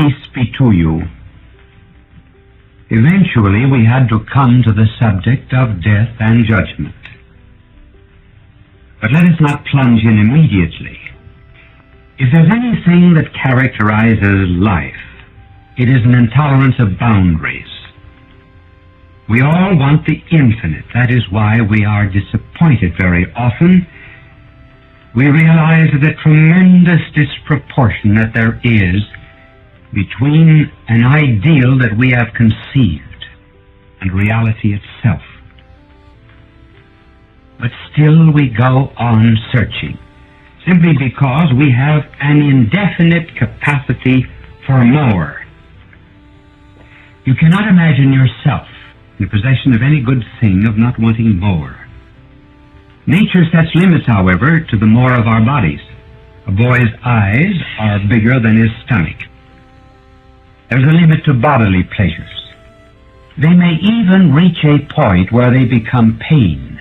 Peace be to you. Eventually we had to come to the subject of death and judgment. But let us not plunge in immediately. If there's anything that characterizes life, it is an intolerance of boundaries. We all want the infinite. That is why we are disappointed very often. We realize the tremendous disproportion that there is between an ideal that we have conceived and reality itself. But still we go on searching, simply because we have an indefinite capacity for more. You cannot imagine yourself in possession of any good thing of not wanting more. Nature sets limits, however, to the more of our bodies. A boy's eyes are bigger than his stomach. There's a limit to bodily pleasures. They may even reach a point where they become pain,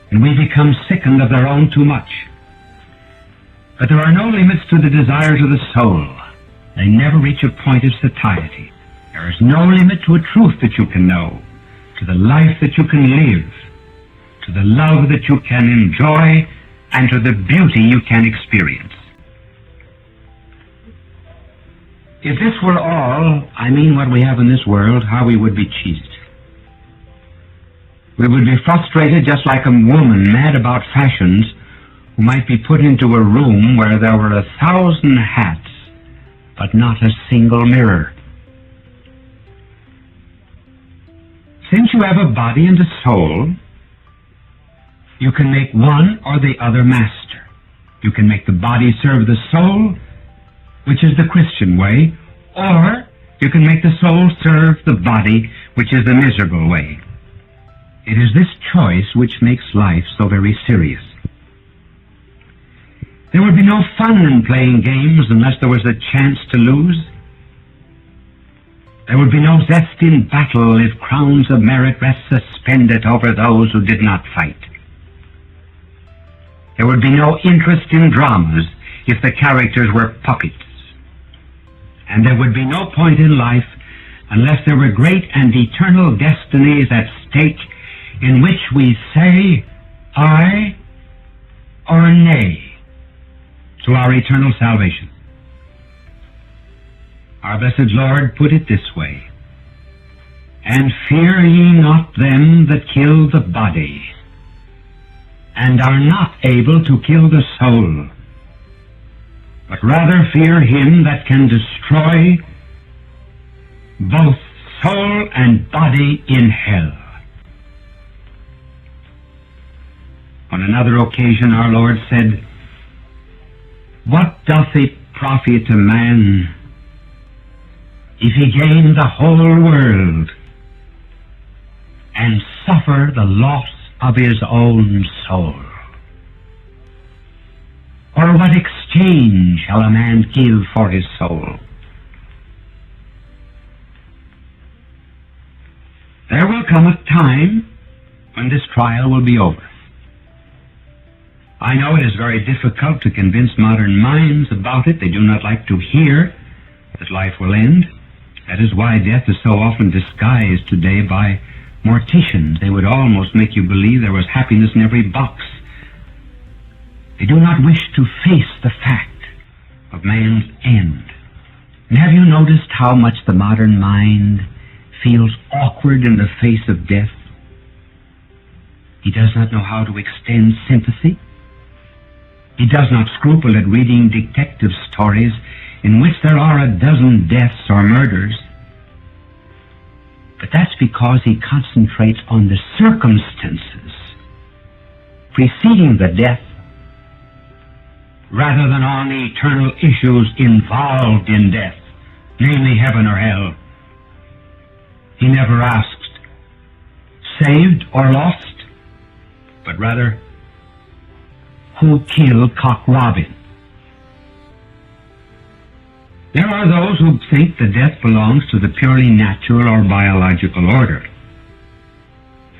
and we become sickened of their own too much. But there are no limits to the desires of the soul. They never reach a point of satiety. There is no limit to a truth that you can know, to the life that you can live, to the love that you can enjoy, and to the beauty you can experience. If this were all, I mean what we have in this world, how we would be cheated. We would be frustrated just like a woman mad about fashions who might be put into a room where there were 1,000 hats, but not a single mirror. Since you have a body and a soul, you can make one or the other master. You can make the body serve the soul, which is the Christian way, or you can make the soul serve the body, which is the miserable way. It is this choice which makes life so very serious. There would be no fun in playing games unless there was a chance to lose. There would be no zest in battle if crowns of merit rest suspended over those who did not fight. There would be no interest in dramas if the characters were puppets. And there would be no point in life unless there were great and eternal destinies at stake in which we say aye or nay to our eternal salvation. Our blessed Lord put it this way, "And fear ye not them that kill the body, and are not able to kill the soul, but rather fear him that can destroy both soul and body in hell." On another occasion our Lord said, "What doth it profit a man if he gain the whole world and suffer the loss of his own soul? Or what exchange shall a man give for his soul?" There will come a time when this trial will be over. I know it is very difficult to convince modern minds about it. They do not like to hear that life will end. That is why death is so often disguised today by morticians. They would almost make you believe there was happiness in every box. They do not wish to face the fact of man's end. And have you noticed how much the modern mind feels awkward in the face of death? He does not know how to extend sympathy. He does not scruple at reading detective stories in which there are a dozen deaths or murders. But that's because he concentrates on the circumstances preceding the death rather than on the eternal issues involved in death, namely heaven or hell. He never asked, saved or lost, but rather, who killed Cock Robin? There are those who think that death belongs to the purely natural or biological order,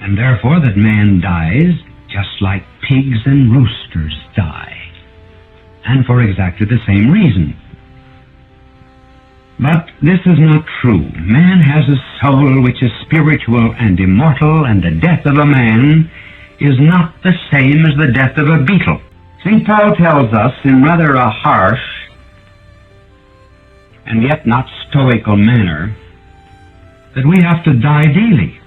and therefore that man dies just like pigs and roosters die, and for exactly the same reason. But this is not true. Man has a soul which is spiritual and immortal, and the death of a man is not the same as the death of a beetle. St. Paul tells us in rather a harsh and yet not stoical manner that we have to die daily.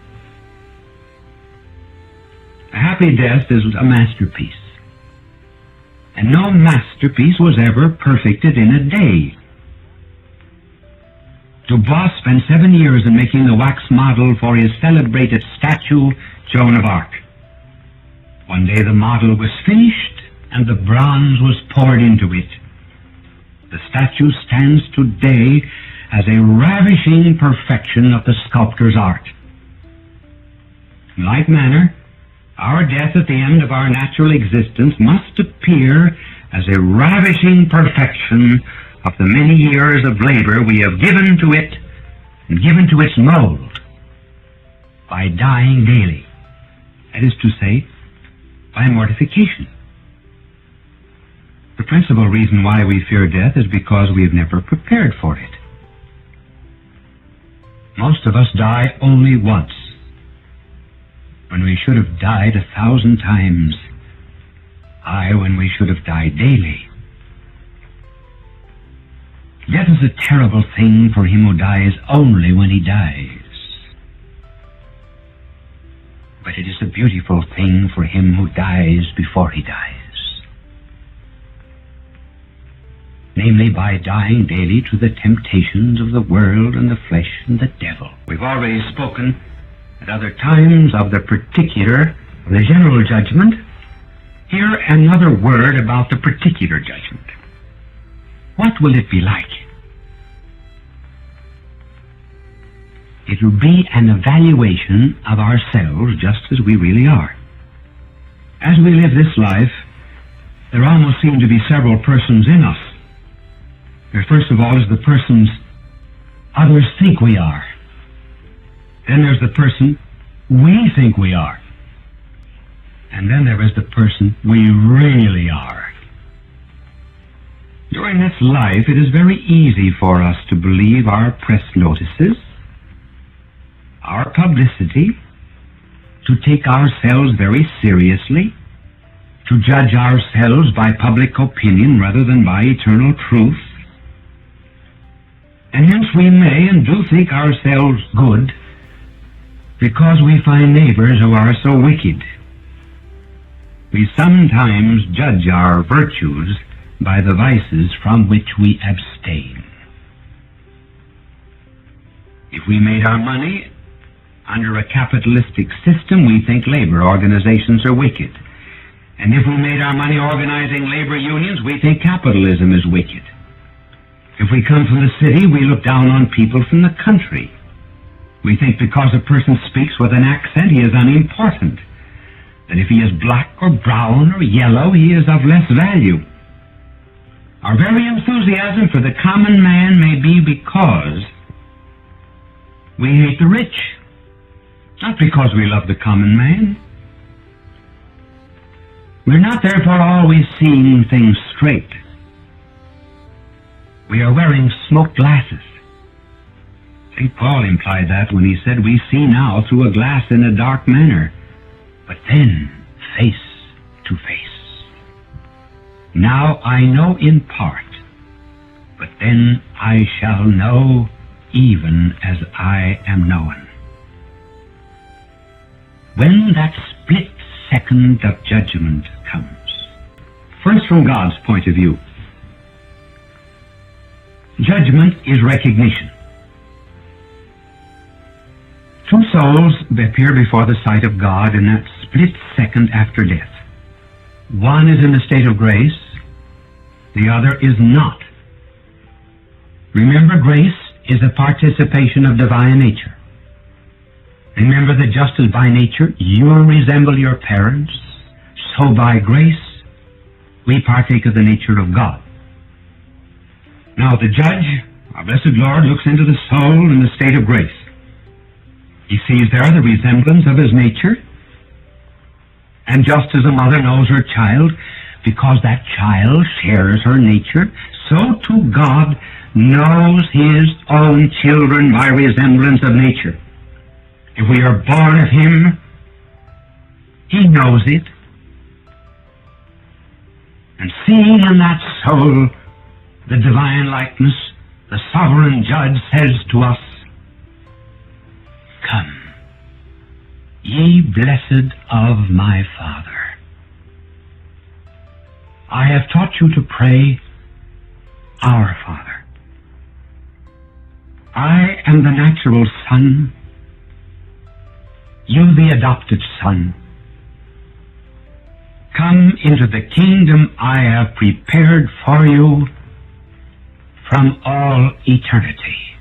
A happy death is a masterpiece, and no masterpiece was ever perfected in a day. Dubois spent 7 years in making the wax model for his celebrated statue, Joan of Arc. One day the model was finished and the bronze was poured into it. The statue stands today as a ravishing perfection of the sculptor's art. In like manner, our death at the end of our natural existence must appear as a ravishing perfection of the many years of labor we have given to it and given to its mold by dying daily. That is to say, by mortification. The principal reason why we fear death is because we have never prepared for it. Most of us die only once, when we should have died 1,000 times. Aye, when we should have died daily. Death is a terrible thing for him who dies only when he dies. But it is a beautiful thing for him who dies before he dies. Namely, by dying daily to the temptations of the world and the flesh and the devil. We've already spoken at other times of the particular, of the general judgment. Here another word about the particular judgment. What will it be like? It will be an evaluation of ourselves just as we really are. As we live this life, there almost seem to be several persons in us. There, first of all, is the persons others think we are. Then there's the person we think we are. And then there is the person we really are. During this life, it is very easy for us to believe our press notices, our publicity, to take ourselves very seriously, to judge ourselves by public opinion rather than by eternal truth. And hence we may and do think ourselves good because we find neighbors who are so wicked. We sometimes judge our virtues by the vices from which we abstain. If we made our money under a capitalistic system, we think labor organizations are wicked. And if we made our money organizing labor unions, we think capitalism is wicked. If we come from the city, we look down on people from the country. We think because a person speaks with an accent, he is unimportant. That if he is black or brown or yellow, he is of less value. Our very enthusiasm for the common man may be because we hate the rich, not because we love the common man. We're not therefore always seeing things straight. We are wearing smoked glasses. St. Paul implied that when he said, "We see now through a glass in a dark manner, but then face to face. Now I know in part, but then I shall know even as I am known." When that split second of judgment comes, first from God's point of view, judgment is recognition. Two souls appear before the sight of God in that split second after death. One is in a state of grace, the other is not. Remember, grace is a participation of divine nature. Remember that just as by nature you resemble your parents, so by grace we partake of the nature of God. Now the judge, our blessed Lord, looks into the soul in the state of grace. He sees there the resemblance of his nature, and just as a mother knows her child, because that child shares her nature, so too God knows his own children by resemblance of nature. If we are born of him, he knows it. And seeing in that soul the divine likeness, the sovereign judge says to us, "Come, ye blessed of my Father. I have taught you to pray, Our Father. I am the natural son, you the adopted son. Come into the kingdom I have prepared for you from all eternity."